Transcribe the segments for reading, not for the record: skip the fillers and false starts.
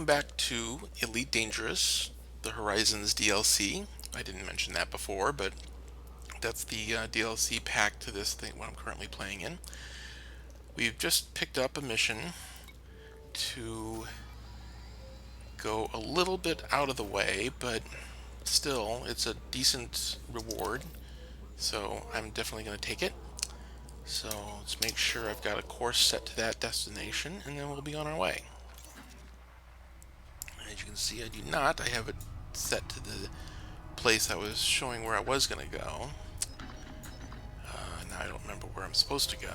welcome back to Elite Dangerous, the Horizons DLC. I didn't mention that before, but that's the DLC pack to this thing, what I'm currently playing in. We've just picked up a mission to go a little bit out of the way, but still, it's a decent reward, so I'm definitely going to take it. So let's make sure I've got a course set to that destination, and then we'll be on our way. As you can see, I do not. I have it set to the place I was showing where I was going to go. Now I don't remember where I'm supposed to go.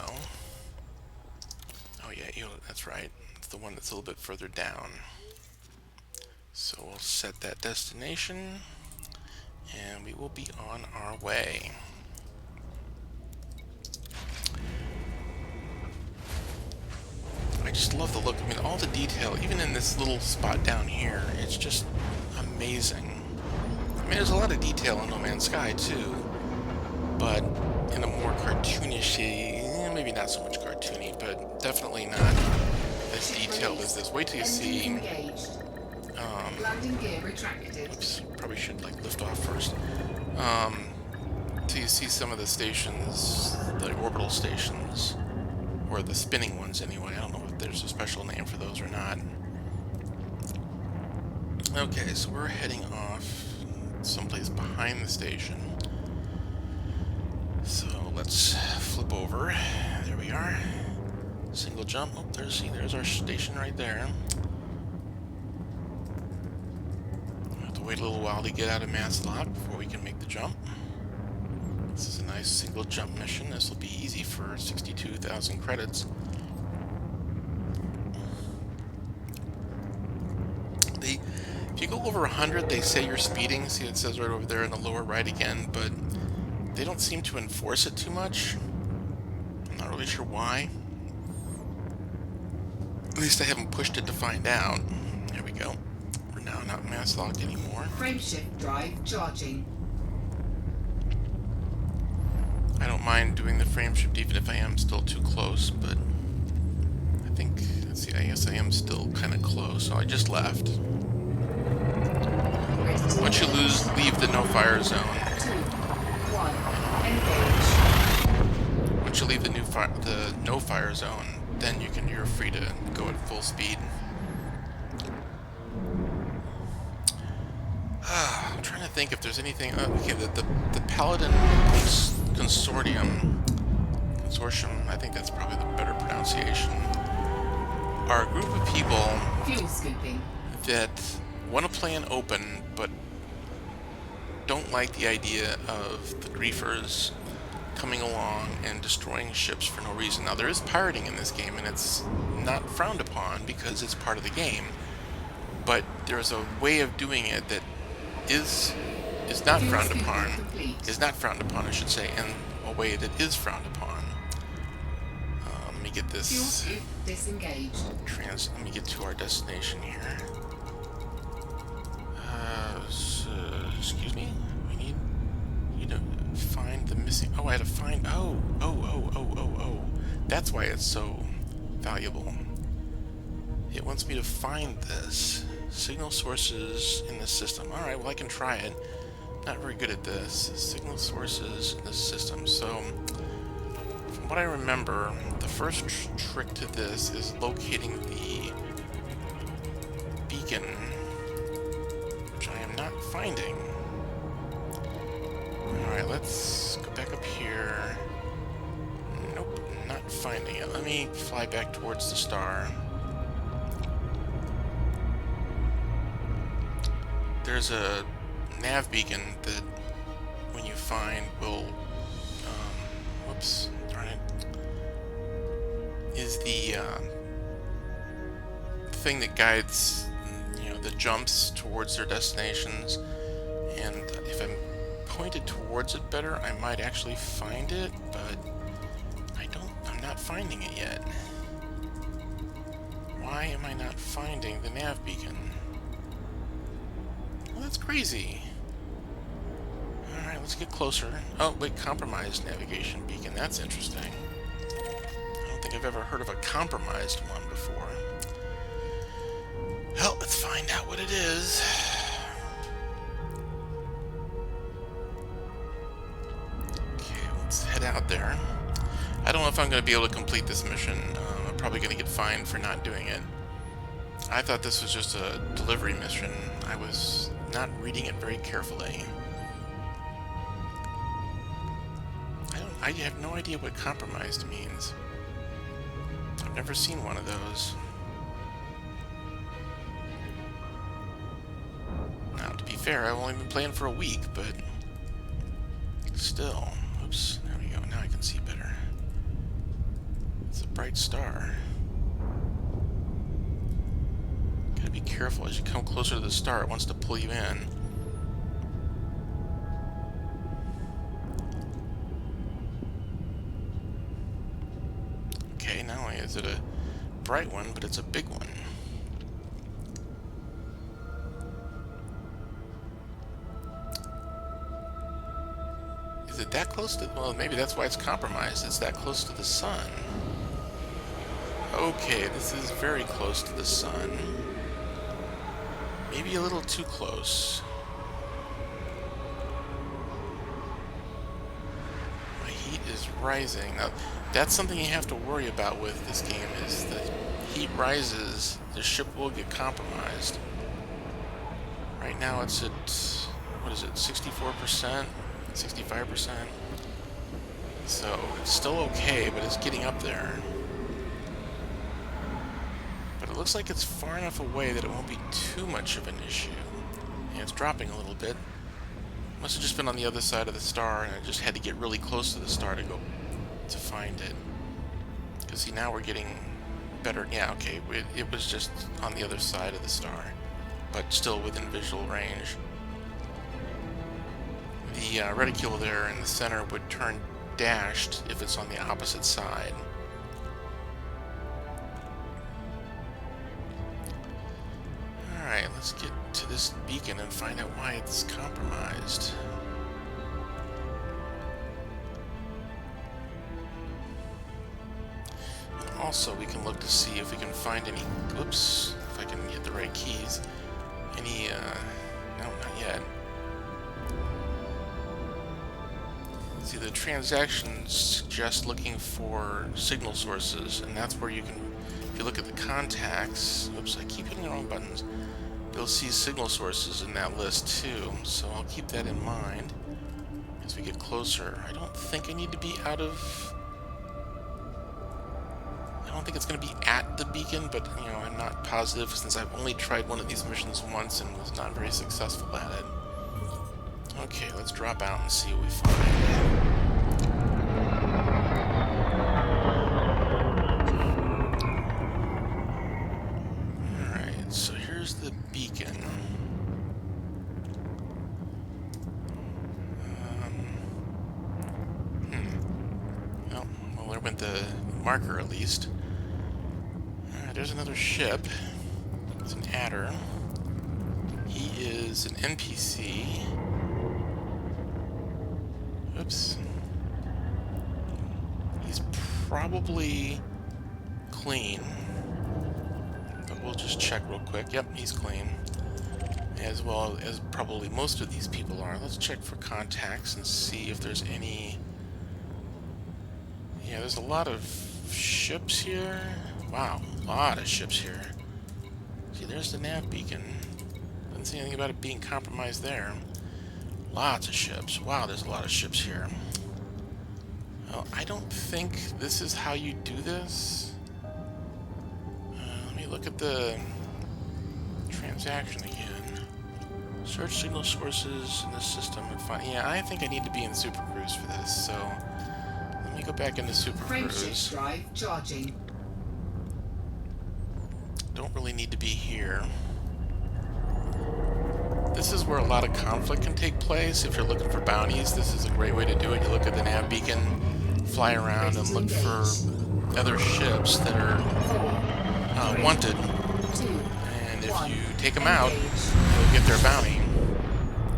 Oh yeah, that's right. It's the one that's a little bit further down. So we'll set that destination, and we will be on our way. I just love the look. I mean, all the detail, even in this little spot down here, it's just amazing. I mean, there's a lot of detail in No Man's Sky, too, but in a more cartoonish, maybe not so much cartoony, but definitely not as detailed as this. Wait till you see... Landing gear retracted. Oops, probably should lift off first. Till you see some of the stations, the orbital stations, or the spinning ones anyway. I don't know if there's a special name for those or not. Okay, so we're heading off someplace behind the station. So let's flip over. There we are. Single jump. Oh, there's our station right there. We'll have to wait a little while to get out of mass lock before we can make the jump. This is a nice single jump mission. This will be easy for 62,000 credits. If you go over 100, they say you're speeding. See, it says right over there in the lower right again, but they don't seem to enforce it too much. I'm not really sure why. At least I haven't pushed it to find out. There we go. We're now not mass locked anymore. Frameshift drive charging. I don't mind doing the frame shift even if I am still too close, but I think, let's see, I guess I am still kind of close, so I just left. Once you leave the no-fire zone. 2, 1, engage. Once you leave the no-fire zone, then you're free to go at full speed. I'm trying to think if there's anything. Okay, the Paladin Consortium, I think that's probably the better pronunciation, are a group of people Fuel scooping. that want to play in open, but don't like the idea of the griefers coming along and destroying ships for no reason. Now, there is pirating in this game, and it's not frowned upon because it's part of the game, but there's a way of doing it that is not frowned upon, I should say, in a way that is frowned upon. Let me get this. Disengaged. Let me get to our destination here. Excuse me. We need you to find the missing. Oh, I had to find. Oh. That's why it's so valuable. It wants me to find this. Signal sources in the system. Alright, well I can try it. Not very good at this. Signal sources in the system. So, from what I remember, the first trick to this is locating the beacon, which I am not finding. Alright, let's go back up here. Nope, not finding it. Let me fly back towards the star. There's a nav beacon that, when you find, will, whoops, darn it, is the thing that guides, the jumps towards their destinations. And if I'm pointed towards it better, I might actually find it, but I'm not finding it yet. Why am I not finding the nav beacon? Well, that's crazy. Alright, let's get closer. Oh, wait, compromised navigation beacon. That's interesting. I don't think I've ever heard of a compromised one before. Well, let's find out what it is. Okay, let's head out there. I don't know if I'm going to be able to complete this mission. I'm probably going to get fined for not doing it. I thought this was just a delivery mission. I was not reading it very carefully. I have no idea what compromised means. I've never seen one of those. Now, to be fair, I've only been playing for a week, but still. Oops, there we go. Now I can see better. It's a bright star. Gotta be careful as you come closer to the star. It wants to pull you in. Okay, not only is it a bright one, but it's a big one. Is it that close to... Well, maybe that's why it's compromised. It's that close to the sun. Okay, this is very close to the sun. Maybe a little too close. My heat is rising. Now, that's something you have to worry about with this game, is that heat rises, the ship will get compromised. Right now it's at, what is it, 64%? 65%? So it's still okay, but it's getting up there. But it looks like it's far enough away that it won't be too much of an issue. And it's dropping a little bit. Must have just been on the other side of the star, and I just had to get really close to the star to find it. Because see, now we're getting better. Yeah, okay, it was just on the other side of the star, but still within visual range. The reticule there in the center would turn dashed if it's on the opposite side. Alright, let's get to this beacon and find out why it's compromised. And also, we can look to see if we can find any... Oops, if I can hit the right keys. Any, no, not yet. See, the transactions suggest looking for signal sources, and that's where you can, if you look at the contacts, oops, I keep hitting the wrong buttons, you'll see signal sources in that list too, so I'll keep that in mind as we get closer. I don't think I need to be out of, I don't think it's going to be at the beacon, but, you know, I'm not positive since I've only tried one of these missions once and was not very successful at it. Okay, let's drop out and see what we find. Alright, so here's the beacon. Oh, well, there went the marker at least. Alright, there's another ship. It's an adder. He is an NPC. Oops. He's probably clean. But we'll just check real quick. Yep, he's clean. As well as probably most of these people are. Let's check for contacts and see if there's any... Yeah, there's a lot of ships here. Wow, a lot of ships here. See, there's the nav beacon. Doesn't see anything about it being compromised there. Lots of ships. Wow, there's a lot of ships here. Well, I don't think this is how you do this. Let me look at the transaction again. Search signal sources in the system and find... Yeah, I think I need to be in Super Cruise for this, so... Let me go back into Super Cruise. Frameshift drive charging. Don't really need to be here. This is where a lot of conflict can take place. If you're looking for bounties, this is a great way to do it. You look at the nav beacon, fly around, and look for other ships that are wanted. And if you take them out, you'll get their bounty.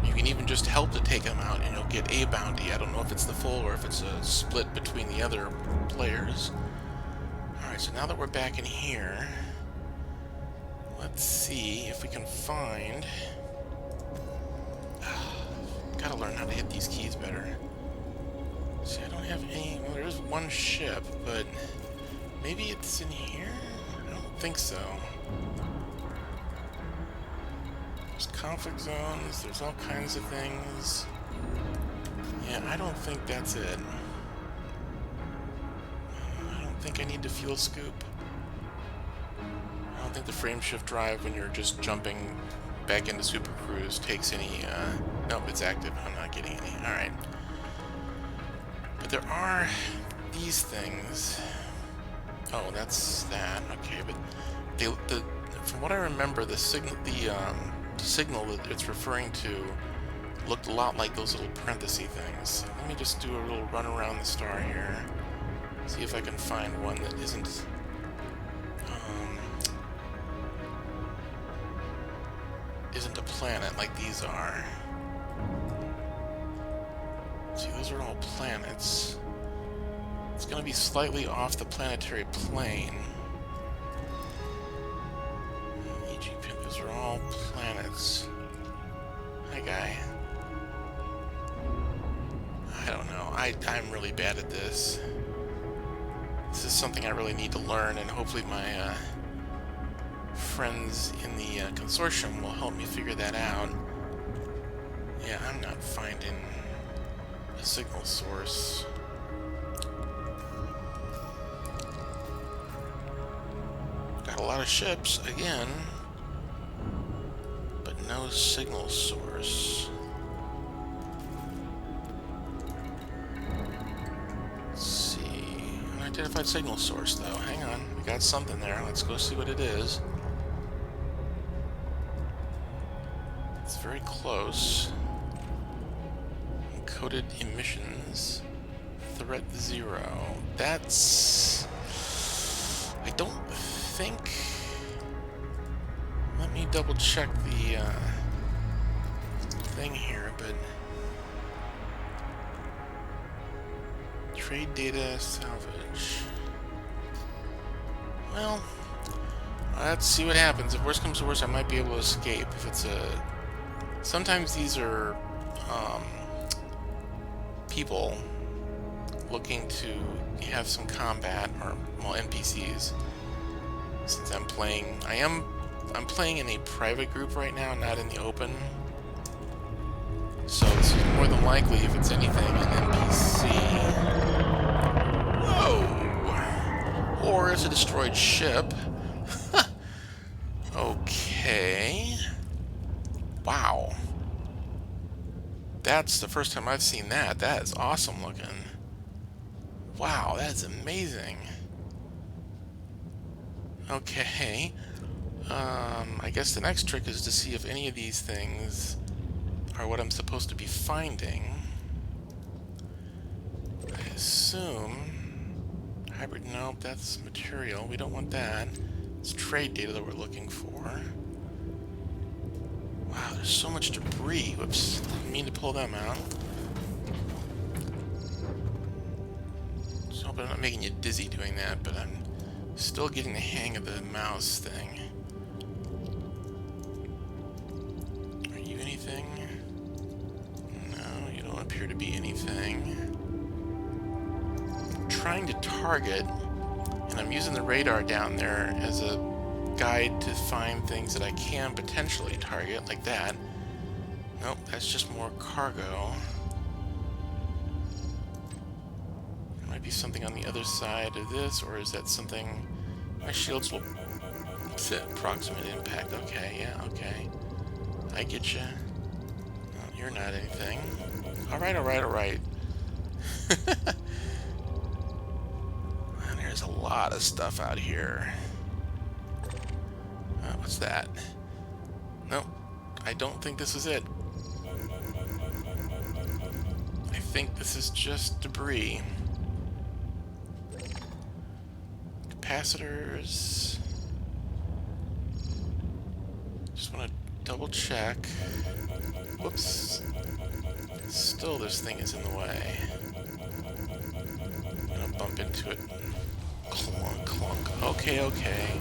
You can even just help to take them out, and you'll get a bounty. I don't know if it's the full or if it's a split between the other players. Alright, so now that we're back in here, Let's see if we can find... Gotta learn how to hit these keys better. See, I don't have any... Well, there is one ship, but maybe it's in here? I don't think so. There's conflict zones, there's all kinds of things. Yeah, I don't think that's it. I don't think I need to fuel scoop. I don't think the frame shift drive when you're just jumping back into Super Cruise takes any, nope, it's active. I'm not getting any. Alright. But there are these things. Oh, that's that. Okay, but from what I remember, the signal that it's referring to looked a lot like those little parenthesis things. Let me just do a little run around the star here. See if I can find one that isn't a planet like these are. See, those are all planets. It's going to be slightly off the planetary plane. EG, those are all planets. Hi, guy. I don't know. I'm really bad at this. This is something I really need to learn, and hopefully my friends in the consortium will help me figure that out. Yeah, I'm not finding a signal source. Got a lot of ships, again, but no signal source. Let's see. Unidentified signal source, though. Hang on. We got something there. Let's go see what it is. It's very close. Encoded emissions. Threat 0. That's... I don't think... Let me double check the thing here, but... Trade data salvage. Well, let's see what happens. If worst comes to worst, I might be able to escape. If it's a... Sometimes these are people looking to have some combat, or, well, NPCs. Since I'm playing... I'm playing in a private group right now, not in the open. So it's more than likely, if it's anything, an NPC. Whoa! Or it's a destroyed ship. Okay. Wow. That's the first time I've seen that. That is awesome looking. Wow, that is amazing. Okay. I guess the next trick is to see if any of these things are what I'm supposed to be finding. I assume... Hybrid, nope, that's material. We don't want that. It's trade data that we're looking for. Wow, there's so much debris. Whoops, didn't mean to pull them out. Just hope I'm not making you dizzy doing that, but I'm still getting the hang of the mouse thing. Are you anything? No, you don't appear to be anything. I'm trying to target, and I'm using the radar down there as a guide to find things that I can potentially target, like that. Nope, that's just more cargo. There might be something on the other side of this, or is that something... My shields will fit proximate impact. Okay, yeah, okay. I get you. No, you're not anything. Alright, alright, alright. Man, there's a lot of stuff out here. What's that? Nope. I don't think this is it. I think this is just debris. Capacitors. Just want to double check. Whoops. Still, this thing is in the way. I'm gonna bump into it. Clunk, clunk. Okay, okay.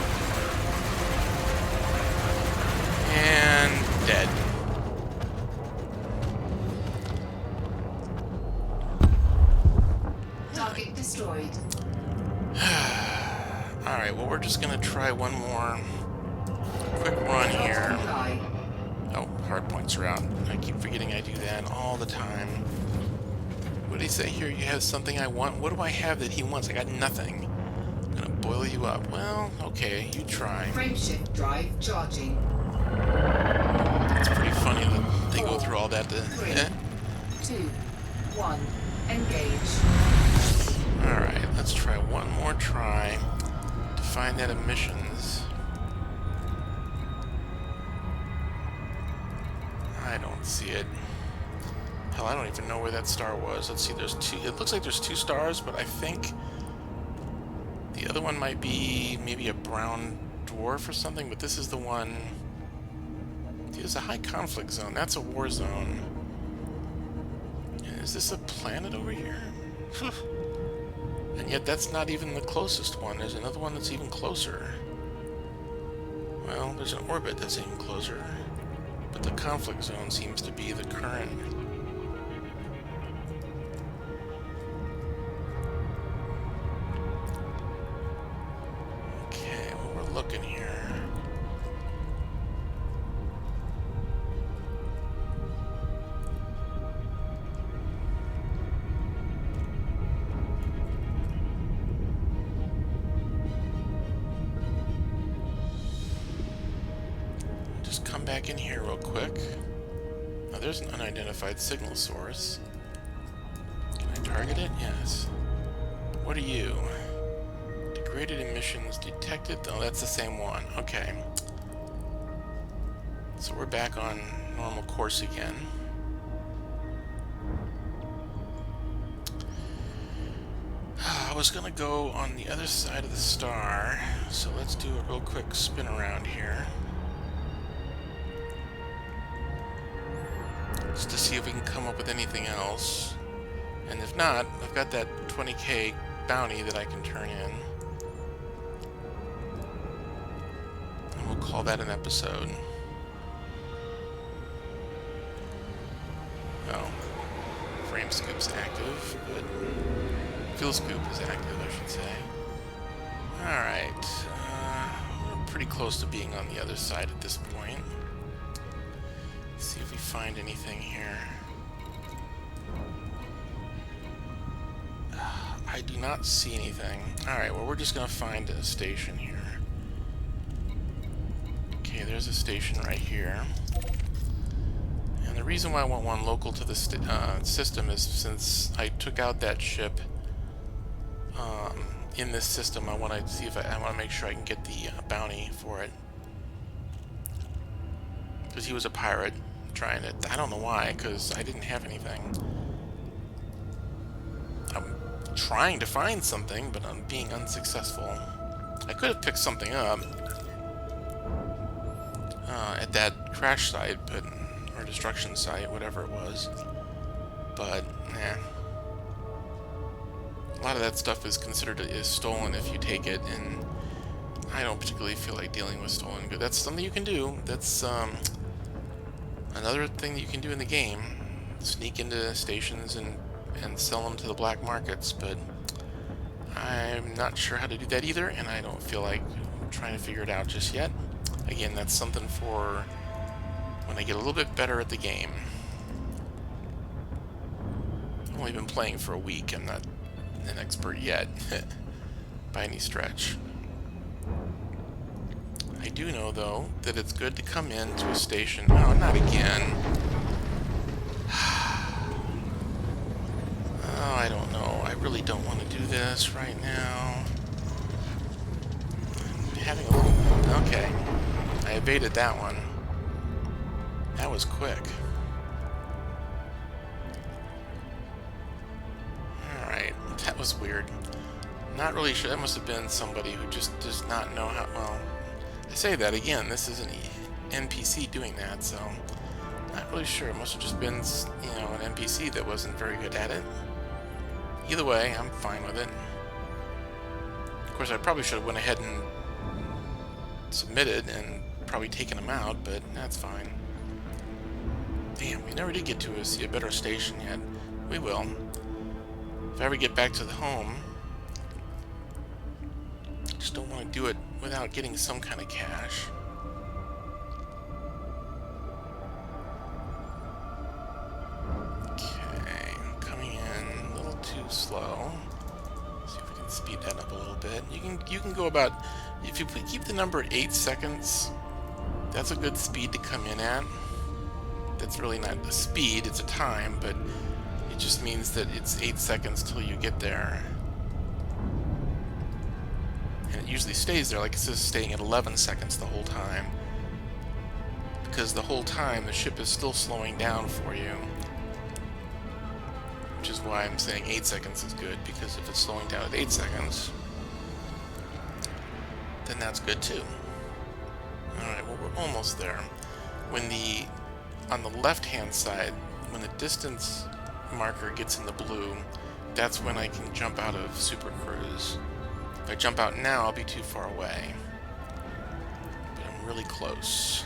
try one more quick run Cannot here. comply. Oh, hard points are out. I keep forgetting I do that all the time. What did he say here? You have something I want? What do I have that he wants? I got nothing. I'm gonna boil you up. Well, okay, you try. Frameshift drive charging. It's pretty funny that they go through all that to... 3, 2, 1. Engage. Alright, let's try one more try to find that emissions. I don't see it. Hell, I don't even know where that star was. Let's see, there's two. It looks like there's 2 stars, but I think the other one might be maybe a brown dwarf or something, but this is the one. See, there's a high conflict zone. That's a war zone. And is this a planet over here? And yet that's not even the closest one. There's another one that's even closer. Well, there's an orbit that's even closer. But the conflict zone seems to be the current. Okay, well, we're looking here. Just come back in here real quick. Now there's an unidentified signal source. Can I target it? Yes. What are you? Degraded emissions detected. Oh, that's the same one. Okay. So we're back on normal course again. I was gonna go on the other side of the star, so let's do a real quick spin around here. Just to see if we can come up with anything else. And if not, I've got that 20k bounty that I can turn in. And we'll call that an episode. Oh. Frame scoop's active, but field scoop is active, I should say. Alright. We're pretty close to being on the other side at this point. See if we find anything here. I do not see anything. Alright, well, we're just going to find a station here. Okay, there's a station right here. And the reason why I want one local to the system is since I took out that ship in this system, I want to see if I want to make sure I can get the bounty for it. Because he was a pirate trying it. I don't know why, because I didn't have anything. I'm trying to find something, but I'm being unsuccessful. I could have picked something up at that crash site, but or destruction site, whatever it was. But nah. A lot of that stuff is considered is stolen if you take it, and I don't particularly feel like dealing with stolen goods. That's something you can do. That's another thing that you can do in the game. Sneak into stations and sell them to the black markets, but I'm not sure how to do that either, and I don't feel like trying to figure it out just yet. Again, that's something for when I get a little bit better at the game. I've only been playing for a week. I'm not an expert yet, by any stretch. I do know, though, that it's good to come into a station... Oh, not again. Oh, I don't know. I really don't want to do this right now. I'm having a little... Okay. I evaded that one. That was quick. Alright, that was weird. Not really sure. That must have been somebody who just does not know how... Well, I say that again. This is an NPC doing that, so... Not really sure. It must have just been, you know, an NPC that wasn't very good at it. Either way, I'm fine with it. Of course, I probably should have went ahead and submitted and probably taken him out, but that's fine. Damn, we never did get to see a better station yet. We will. If I ever get back to the home, I just don't want to do it without getting some kind of cash. Okay, coming in a little too slow. See if we can speed that up a little bit. You can go about, if you keep the number at 8 seconds, that's a good speed to come in at. That's really not a speed, it's a time, but it just means that it's 8 seconds till you get there. And it usually stays there, like it's just staying at 11 seconds the whole time. Because the whole time the ship is still slowing down for you. Which is why I'm saying 8 seconds is good, because if it's slowing down at 8 seconds, then that's good too. Alright, well we're almost there. On the left-hand side, when the distance marker gets in the blue, that's when I can jump out of Super Cruise. If I jump out now, I'll be too far away. But I'm really close.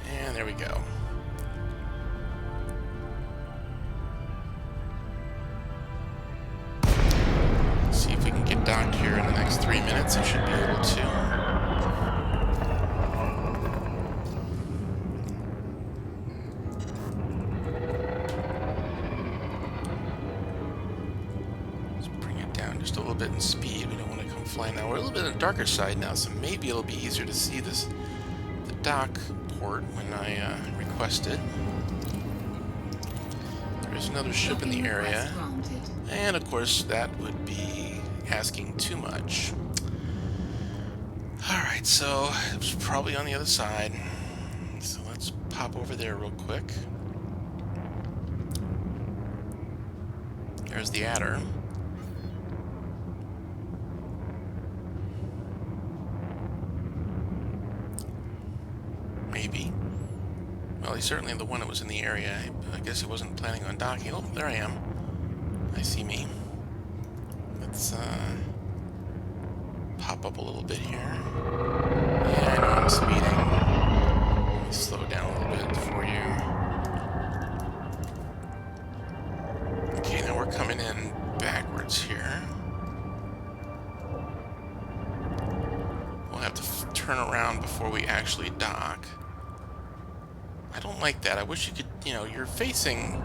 And there we go. See if we can get docked here in the next 3 minutes. I should be able to. Just a little bit in speed. We don't want to come flying now. We're a little bit on the darker side now, so maybe it'll be easier to see the dock port when I request it. There's another ship in the area, and of course that would be asking too much. Alright, so it's probably on the other side. So let's pop over there real quick. There's the adder. Maybe. Well, he's certainly the one that was in the area. I guess he wasn't planning on docking. Oh, there I am. I see me. Let's pop up a little bit here. Yeah, I know I'm speeding. Let me slow down a little bit for you. Okay, now we're coming in backwards here. We'll have to turn around before we actually dock. I don't like that. I wish you could, you're facing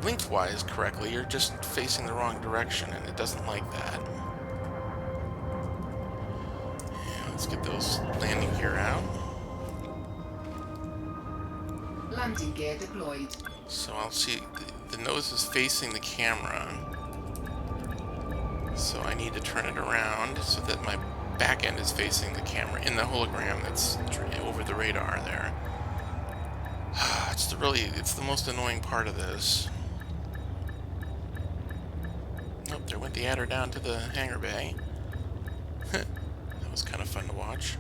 lengthwise correctly. You're just facing the wrong direction, and it doesn't like that. Yeah, let's get those landing gear out. Landing gear deployed. So I'll see, the nose is facing the camera. So I need to turn it around so that my back end is facing the camera in the hologram that's over the radar there. It's the most annoying part of this. Nope, there went the adder down to the hangar bay. That was kind of fun to watch.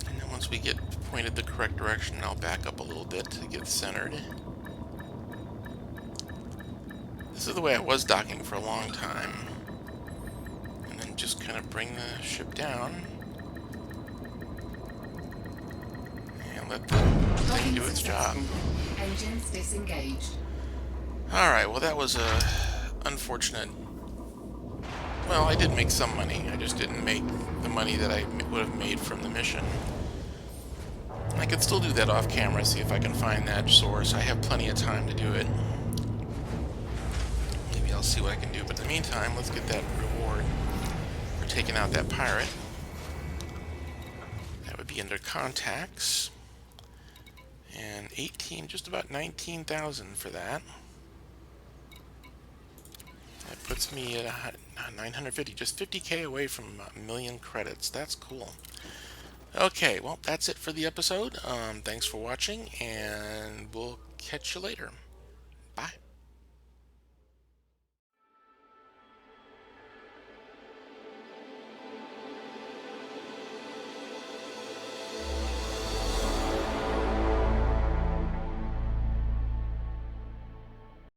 And then once we get pointed the correct direction, I'll back up a little bit to get centered. This is the way I was docking for a long time. And then just kind of bring the ship down. And let the thing do its job. Engines disengaged. Alright, well that was unfortunate. Well, I did make some money. I just didn't make the money that I would have made from the mission. I could still do that off camera, see if I can find that source. I have plenty of time to do it. Maybe I'll see what I can do. But in the meantime, let's get that reward for taking out that pirate. That would be under contacts. And 18, just about 19,000 for that. That puts me at 950, just 50k away from a million credits. That's cool. Okay, well, that's it for the episode. Thanks for watching, and we'll catch you later. Bye.